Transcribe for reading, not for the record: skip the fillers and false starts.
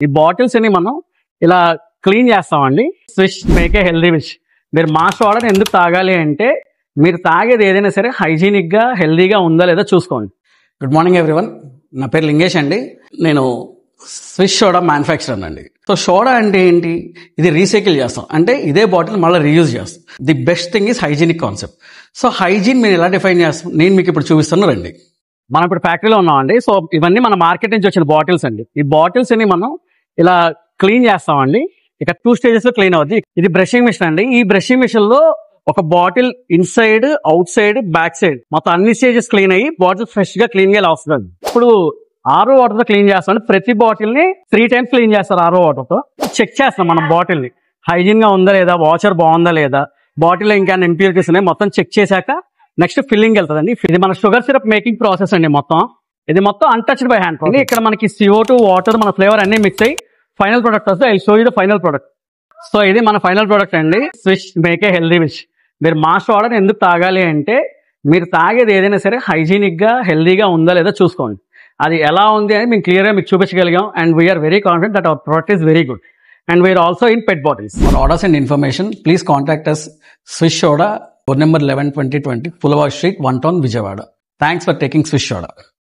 ఈ బాటిల్స్ ని మనం ఇలా క్లీన్ చేస్తామండి. Swish make a healthy wish. మీరు మా సోడాని ఎందుకు తాగాలి అంటే మీరు తాగేది ఏదైనా సరే హైజీనిక్ గా హెల్దీగా ఉందా లేదా చూసుకోండి. గుడ్ మార్నింగ్ ఎవ్రీవన్, నా పేరు లింగేష్ అండి. నేను స్విష్ సోడా మ్యానుఫ్యాక్చరర్ అండి. సో సోడా అంటే ఏంటి? ఇది రీసైకిల్ చేస్తాం, అంటే ఇదే బాటిల్ మళ్ళీ రీయూజ్ చేస్తాం. The best thing is hygienic concept. So hygiene మేము ఎలా డిఫైన్ చేస్తాం నేను మీకు ఇప్పుడు చూపిస్తాను రండి. మనం ఇప్పుడు ఫ్యాక్టరీలో ఉన్నామండి. సో ఇవన్నీ మన మార్కెట్ నుంచి వచ్చిన బాటిల్స్ అండి. ఈ బాటిల్స్ ని మనం ఇలా క్లీన్ చేస్తామండి. ఇక 2 స్టేజెస్ లో క్లీన్ అవుద్ది. ఇది బ్రషింగ్ మిషన్ అండి. ఈ బ్రషింగ్ మిషన్ లో ఒక bottle inside, out side, back side మొత్తం అన్ని స్టేజెస్ క్లీన్ అయ్యి బాటిల్ ఫ్రెష్ గా క్లీన్ గా వస్తుంది. ఇప్పుడు ఆరో వాటర్ తో క్లీన్ చేస్తాం. ప్రతి బాటిల్ ని 3 times క్లీన్ చేస్తారు ఆరో వాటర్ తో. చెక్ చేస్తాం మనం బాటిల్ ని హైజీన్ గా ఉందా లేదా, వాచర్ బాగుందా లేదా, బాటిల్ ఇంకా ఇంప్యూరిటీస్ ఉన్నాయి మొత్తం చెక్ చేశాక నెక్స్ట్ ఫిల్లింగ్ వెళ్తుందండి. ఇది మన షుగర్ సిరప్ మేకింగ్ ప్రాసెస్ అండి. ఇది మొత్తం అన్టచ్డ్ బై హ్యాండ్. ఇక్కడ మనకి CO2 వాటర్ మన ఫ్లేవర్ అన్ని మిక్స్ అయ్యి ఫైనల్ ప్రొడక్ట్ వస్తుంది. I show you the final product. So ఇది మన ఫైనల్ ప్రొడక్ట్ అండి, swish make a healthy wish. మీరు మా సోడాని ఎందుకు తాగాలి అంటే మీరు తాగేది ఏదైనా సరే హైజీనిక్ గా హెల్దీగా ఉందా లేదా చూసుకోండి. అది ఎలా ఉంది అని మేము క్లియర్ గా మీకు చూపించగలిగాం. And we are very confident that our product is very good. And we are also in pet bottles. For orders and information please contact us. Swish soda, phone number 11 2020 Pulavav Street, 1 Town, Vijayawada. Thanks for taking Swish Soda.